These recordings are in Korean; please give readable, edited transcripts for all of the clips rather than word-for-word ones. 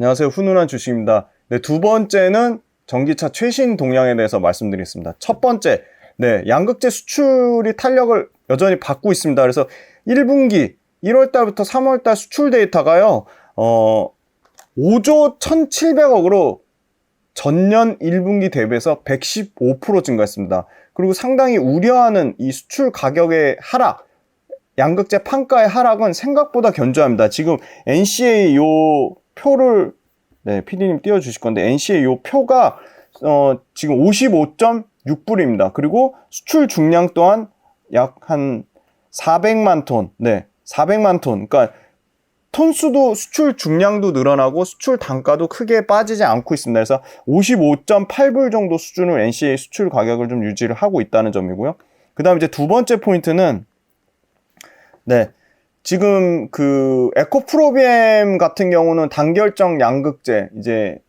안녕하세요. 훈훈한 주식입니다. 네, 두 번째는 전기차 최신 동향에 대해서 말씀드리겠습니다. 첫 번째, 양극재 수출이 탄력을 여전히 받고 있습니다. 그래서 1분기 1월달부터 3월달 수출 데이터가요, 5조 1,700억으로 전년 1분기 대비해서 115% 증가했습니다. 그리고 상당히 우려하는 이 수출 가격의 하락, 양극재 판가의 하락은 생각보다 견조합니다. 지금 NCA 요 표를 PD님 띄워주실 건데, NCA 요 표가 지금 55.6불입니다. 그리고 수출 중량 또한 약 한 400만 톤, 400만 톤. 그러니까 톤수도 수출 중량도 늘어나고 수출 단가도 크게 빠지지 않고 있습니다. 그래서 55.8불 정도 수준으로 NCA 수출 가격을 좀 유지를 하고 있다는 점이고요. 그 다음 이제 두 번째 포인트는, 지금 그 에코프로비엠 같은 경우는 단결정 양극재, 이제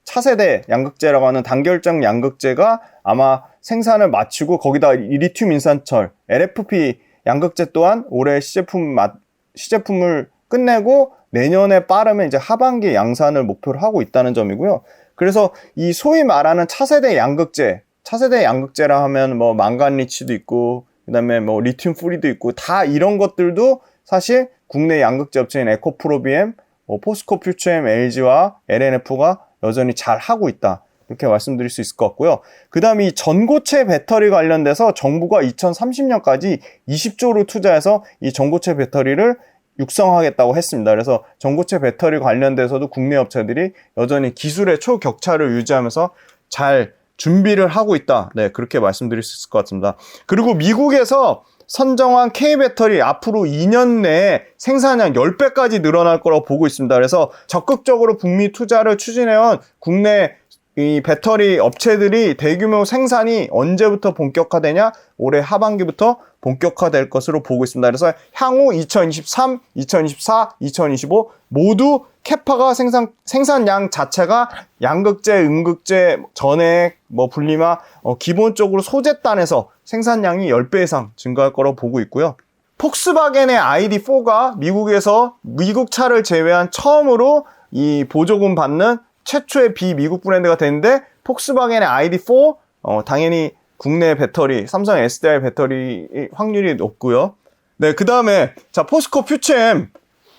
차세대 양극재라고 하는 단결정 양극재가 아마 생산을 마치고 거기다 리튬 인산철, LFP 양극재 또한 올해 시제품을 끝내고 내년에 빠르면 이제 하반기 양산을 목표로 하고 있다는 점이고요. 그래서 이 소위 말하는 차세대 양극재라 하면 뭐 망간리치도 있고, 그 다음에 뭐 리튬 프리도 있고, 다 이런 것들도 사실 국내 양극재 업체인 에코프로비엠, 포스코 퓨처엠, LG와 LNF가 여전히 잘 하고 있다, 이렇게 말씀드릴 수 있을 것 같고요. 그 다음에 이 전고체 배터리 관련돼서 정부가 2030년까지 20조를 투자해서 이 전고체 배터리를 육성하겠다고 했습니다. 그래서 전고체 배터리 관련돼서도 국내 업체들이 여전히 기술의 초격차를 유지하면서 잘 준비를 하고 있다, 그렇게 말씀드릴 수 있을 것 같습니다. 그리고 미국에서 선정한 K배터리 앞으로 2년 내에 생산량 10배까지 늘어날 거라고 보고 있습니다. 그래서 적극적으로 북미 투자를 추진해온 국내 이 배터리 업체들이 대규모 생산이 언제부터 본격화되냐? 올해 하반기부터 본격화될 것으로 보고 있습니다. 그래서 향후 2023, 2024, 2025 모두 캐파가 생산량 자체가 양극재, 음극재, 전해액, 분리막, 기본적으로 소재단에서 생산량이 10배 이상 증가할 거라고 보고 있고요. 폭스바겐의 ID4가 미국에서 미국 차를 제외한 처음으로 이 보조금 받는 최초의 비미국 브랜드가 되는데, 폭스바겐의 ID4 당연히 국내 배터리, 삼성 SDI 배터리 확률이 높고요. 그 다음에 포스코 퓨처엠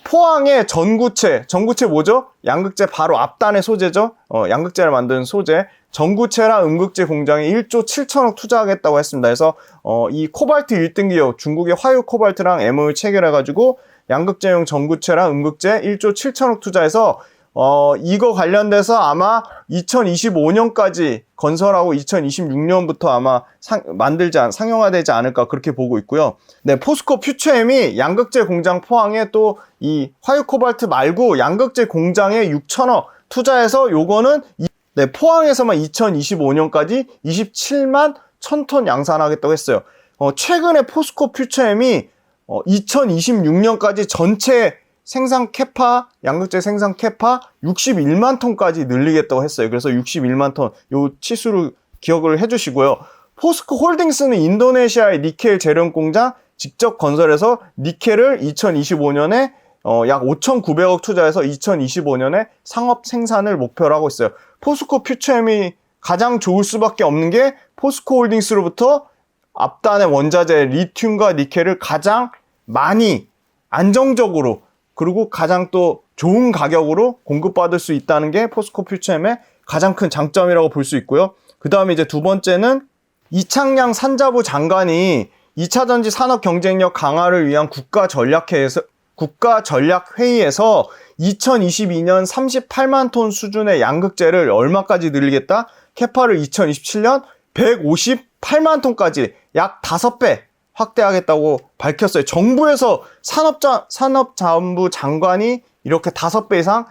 포항의 전구체 뭐죠? 양극재 바로 앞단의 소재죠. 양극재를 만드는 소재. 전구체랑 음극재 공장에 1조 7천억 투자하겠다고 했습니다. 그래서 이 코발트 1등 기업 중국의 화유 코발트랑 MOU 체결해가지고 양극재용 전구체랑 음극재 1조 7천억 투자해서 이거 관련돼서 아마 2025년까지 건설하고 2026년부터 아마 상용화되지 않을까, 그렇게 보고 있고요. 포스코 퓨처엠이 양극재 공장 포항에 또 이 화유 코발트 말고 양극재 공장에 6천억 투자해서 요거는 포항에서만 2025년까지 27만 1,000톤 양산하겠다고 했어요. 최근에 포스코 퓨처엠이 2026년까지 전체 생산 캐파, 양극재 생산 캐파 61만 톤까지 늘리겠다고 했어요. 그래서 61만 톤, 요 치수를 기억을 해주시고요. 포스코 홀딩스는 인도네시아의 니켈 재련 공장 직접 건설해서 니켈을 2025년에 약 5,900억 투자해서 2025년에 상업 생산을 목표로 하고 있어요. 포스코 퓨처엠이 가장 좋을 수밖에 없는 게 포스코 홀딩스로부터 앞단의 원자재 리튬과 니켈을 가장 많이 안정적으로, 그리고 가장 또 좋은 가격으로 공급받을 수 있다는 게 포스코 퓨처엠의 가장 큰 장점이라고 볼 수 있고요. 그 다음에 이제 두 번째는 이창양 산자부 장관이 2차전지 산업 경쟁력 강화를 위한 국가전략회의에서 2022년 38만 톤 수준의 양극재를 얼마까지 늘리겠다? 캐파를 2027년 158만 톤까지 약 5배 확대하겠다고 밝혔어요. 정부에서 산업자원부 장관이 이렇게 5배 이상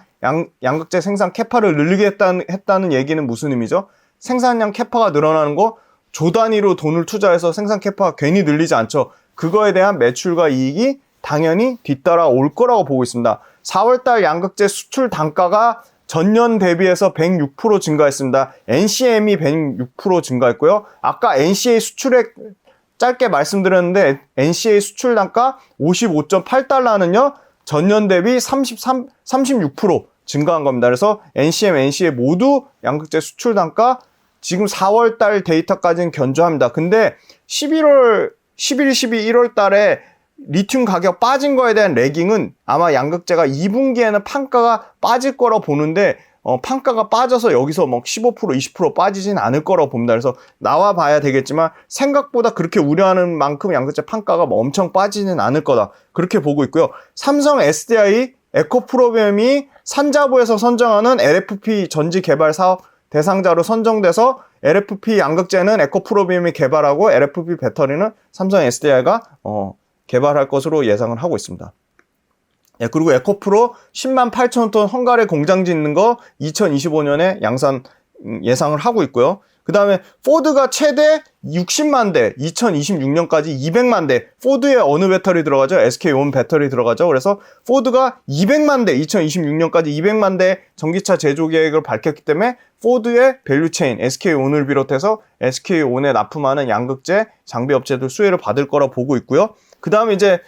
양극재 생산 캐파를 늘리겠다는 얘기는 무슨 의미죠? 생산량 캐파가 늘어나는 거 조 단위로 돈을 투자해서 생산 캐파가 괜히 늘리지 않죠. 그거에 대한 매출과 이익이 당연히 뒤따라 올 거라고 보고 있습니다. 4월달 양극재 수출 단가가 전년 대비해서 106% 증가했습니다. NCM이 106% 증가했고요. 아까 NCA 수출액 짧게 말씀드렸는데 NCA 수출 단가 55.8달러는요. 전년 대비 36% 증가한 겁니다. 그래서 NCM, NCA 모두 양극재 수출 단가 지금 4월 달 데이터까지는 견조합니다. 근데 11월, 11, 12, 1월 달에 리튬 가격 빠진 거에 대한 레깅은 아마 양극재가 2분기에는 판가가 빠질 거라 보는데 판가가 빠져서 여기서 뭐 15%, 20% 빠지진 않을 거라고 봅니다. 그래서 나와 봐야 되겠지만 생각보다 그렇게 우려하는 만큼 양극재 판가가 뭐 엄청 빠지는 않을 거다. 그렇게 보고 있고요. 삼성 SDI 에코프로비움이 산자부에서 선정하는 LFP 전지 개발 사업 대상자로 선정돼서 LFP 양극재는 에코프로비움이 개발하고 LFP 배터리는 삼성 SDI가 개발할 것으로 예상을 하고 있습니다. 예, 그리고 에코프로 10만 8천 톤 헝가리 공장 짓는 거 2025년에 양산 예상을 하고 있고요. 그 다음에 포드가 최대 60만 대, 2026년까지 200만 대, 포드에 어느 배터리 들어가죠? SK온 배터리 들어가죠. 그래서 포드가 200만 대, 2026년까지 200만 대 전기차 제조 계획을 밝혔기 때문에 포드의 밸류체인, SK온을 비롯해서 SK온에 납품하는 양극재 장비 업체들 수혜를 받을 거라 보고 있고요. 그 다음에 이제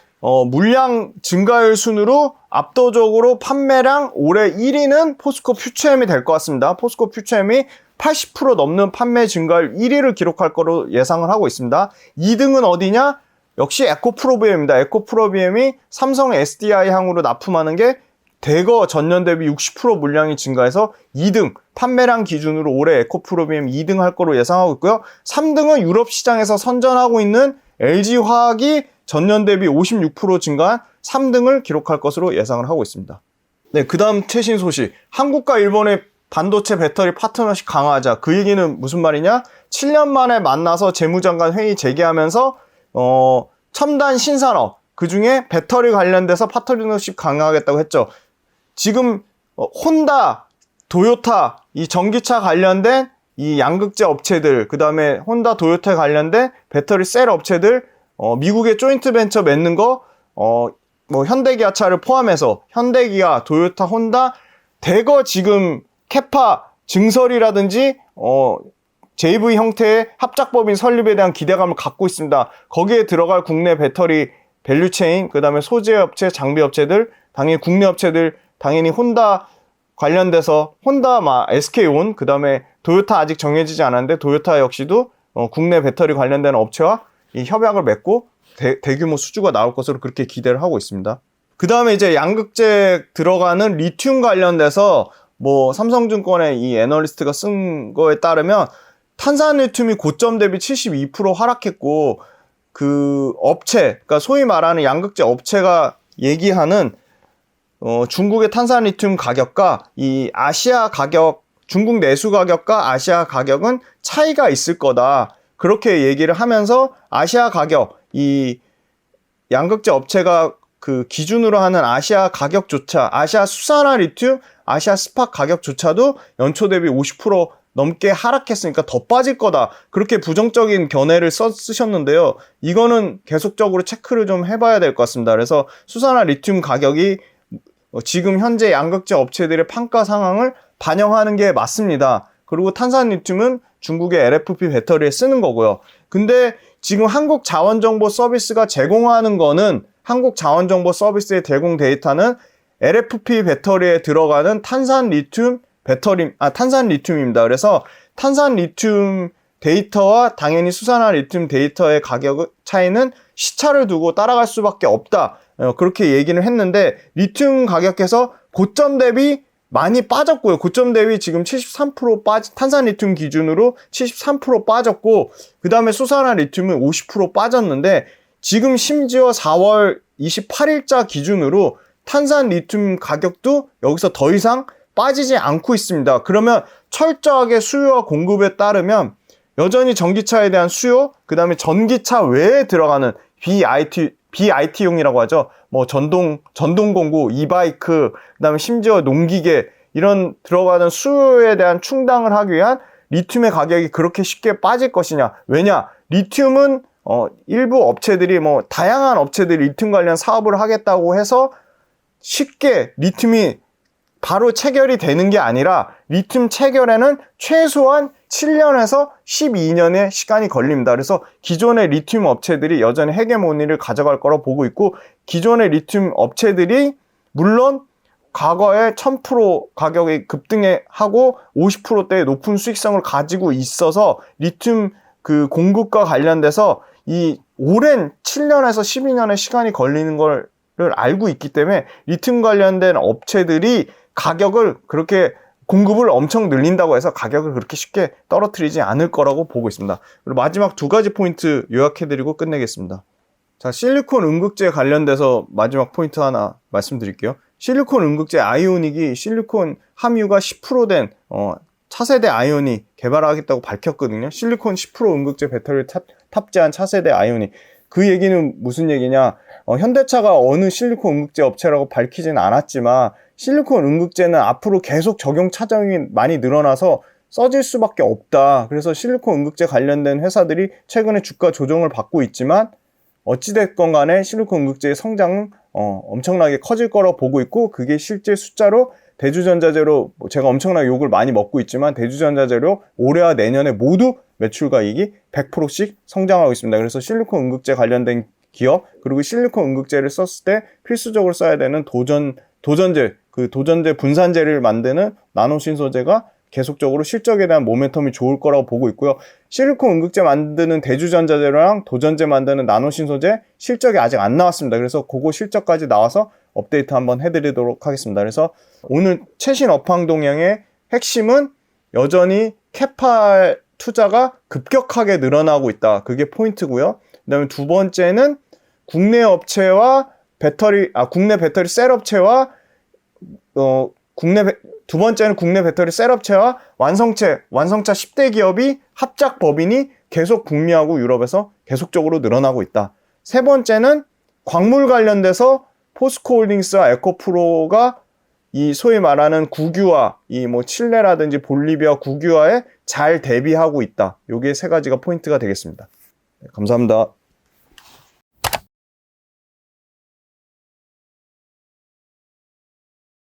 물량 증가율 순으로 압도적으로 판매량 올해 1위는 포스코 퓨처엠이 될 것 같습니다. 포스코 퓨처엠이 80% 넘는 판매 증가율 1위를 기록할 거로 예상을 하고 있습니다. 2등은 어디냐? 역시 에코프로비엠입니다. 에코프로비엠이 삼성 SDI 향으로 납품하는 게 대거 전년 대비 60% 물량이 증가해서 2등, 판매량 기준으로 올해 에코프로비엠 2등 할 거로 예상하고 있고요. 3등은 유럽 시장에서 선전하고 있는 LG화학이 전년 대비 56% 증가한 3등을 기록할 것으로 예상을 하고 있습니다. 네, 그 다음 최신 소식. 한국과 일본의 반도체 배터리 파트너십 강화하자. 그 얘기는 무슨 말이냐? 7년 만에 만나서 재무장관 회의 재개하면서 첨단 신산업, 그중에 배터리 관련돼서 파트너십 강화하겠다고 했죠. 지금 혼다, 도요타, 이 전기차 관련된 이 양극재 업체들, 그 다음에 혼다, 도요타 관련된 배터리 셀 업체들 미국의 조인트 벤처 맺는 거 뭐 현대기아차를 포함해서 현대기아, 도요타, 혼다 대거 지금 캐파 증설이라든지 JV 형태의 합작법인 설립에 대한 기대감을 갖고 있습니다. 거기에 들어갈 국내 배터리 밸류체인, 그 다음에 소재 업체, 장비 업체들, 당연히 국내 업체들, 당연히 혼다 관련돼서 혼다, SK온, 그 다음에 도요타 아직 정해지지 않았는데 도요타 역시도 국내 배터리 관련된 업체와 이 협약을 맺고 대규모 수주가 나올 것으로 그렇게 기대를 하고 있습니다. 그 다음에 이제 양극재 들어가는 리튬 관련돼서 뭐 삼성증권의 이 애널리스트가 쓴 거에 따르면 탄산 리튬이 고점 대비 72% 하락했고 그 업체, 그러니까 소위 말하는 양극재 업체가 얘기하는 중국의 탄산 리튬 가격과 이 아시아 가격, 중국 내수 가격과 아시아 가격은 차이가 있을 거다. 그렇게 얘기를 하면서 아시아 가격, 이 양극재 업체가 그 기준으로 하는 아시아 가격조차, 아시아 수산화 리튬, 아시아 스팟 가격조차도 연초 대비 50% 넘게 하락했으니까 더 빠질 거다. 그렇게 부정적인 견해를 쓰셨는데요. 이거는 계속적으로 체크를 좀 해봐야 될 것 같습니다. 그래서 수산화 리튬 가격이 지금 현재 양극재 업체들의 판가 상황을 반영하는 게 맞습니다. 그리고 탄산 리튬은 중국의 LFP 배터리에 쓰는 거고요. 근데 지금 한국자원정보 서비스가 제공하는 거는, 한국자원정보 서비스의 제공 데이터는 LFP 배터리에 들어가는 탄산 리튬 배터리, 탄산 리튬입니다. 그래서 탄산 리튬 데이터와 당연히 수산화 리튬 데이터의 가격 차이는 시차를 두고 따라갈 수밖에 없다. 그렇게 얘기를 했는데, 리튬 가격에서 고점 대비 많이 빠졌고요. 고점 대비 지금 73% 탄산 리튬 기준으로 73% 빠졌고, 그 다음에 수산화 리튬은 50% 빠졌는데, 지금 심지어 4월 28일자 기준으로 탄산 리튬 가격도 여기서 더 이상 빠지지 않고 있습니다. 그러면 철저하게 수요와 공급에 따르면 여전히 전기차에 대한 수요, 그 다음에 전기차 외에 들어가는 BIT용이라고 하죠. 뭐 전동공구, 이바이크, 그 다음에 심지어 농기계, 이런 들어가는 수요에 대한 충당을 하기 위한 리튬의 가격이 그렇게 쉽게 빠질 것이냐. 왜냐? 리튬은 일부 업체들이 다양한 업체들이 리튬 관련 사업을 하겠다고 해서 쉽게 리튬이 바로 체결이 되는 게 아니라, 리튬 체결에는 최소한 7년에서 12년의 시간이 걸립니다. 그래서 기존의 리튬 업체들이 여전히 헤게모니를 가져갈 거라 보고 있고, 기존의 리튬 업체들이 물론 과거에 1000% 가격이 급등하고 50%대의 높은 수익성을 가지고 있어서 리튬 그 공급과 관련돼서 이 오랜 7년에서 12년의 시간이 걸리는 걸 알고 있기 때문에 리튬 관련된 업체들이 가격을 그렇게 공급을 엄청 늘린다고 해서 가격을 그렇게 쉽게 떨어뜨리지 않을 거라고 보고 있습니다. 그리고 마지막 두 가지 포인트 요약해드리고 끝내겠습니다. 자, 실리콘 음극재 관련돼서 마지막 포인트 하나 말씀드릴게요. 실리콘 음극재 아이오닉이 실리콘 함유가 10%된 차세대 아이오닉 개발하겠다고 밝혔거든요. 실리콘 10% 음극재 배터리를 탑재한 차세대 아이오닉. 그 얘기는 무슨 얘기냐? 현대차가 어느 실리콘 음극재 업체라고 밝히진 않았지만 실리콘 음극재는 앞으로 계속 적용 차종이 많이 늘어나서 써질 수밖에 없다. 그래서 실리콘 음극재 관련된 회사들이 최근에 주가 조정을 받고 있지만 어찌됐건 간에 실리콘 음극재의 성장은 엄청나게 커질 거라고 보고 있고, 그게 실제 숫자로 대주전자재로 제가 엄청나게 욕을 많이 먹고 있지만 대주전자재로 올해와 내년에 모두 매출가익이 100%씩 성장하고 있습니다. 그래서 실리콘 음극재 관련된 기업, 그리고 실리콘 음극재를 썼을 때 필수적으로 써야 되는 도전재, 그 도전재 분산재를 만드는 나노신소재가 계속적으로 실적에 대한 모멘텀이 좋을 거라고 보고 있고요. 실리콘 음극재 만드는 대주전자재랑 도전재 만드는 나노신소재 실적이 아직 안 나왔습니다. 그래서 그거 실적까지 나와서 업데이트 한번 해드리도록 하겠습니다. 그래서 오늘 최신 업황 동향의 핵심은 여전히 캐팔 투자가 급격하게 늘어나고 있다. 그게 포인트고요. 그 다음에 두 번째는 국내 업체와 국내 배터리 셀 업체와 두 번째는 국내 배터리 셀 업체와 완성차 10대 기업이 합작 법인이 계속 북미하고 유럽에서 계속적으로 늘어나고 있다. 세 번째는 광물 관련돼서 포스코홀딩스와 에코프로가 이 소위 말하는 국유화, 이 뭐 칠레라든지 볼리비아 국유화에 잘 대비하고 있다. 요게 세 가지가 포인트가 되겠습니다. 네, 감사합니다.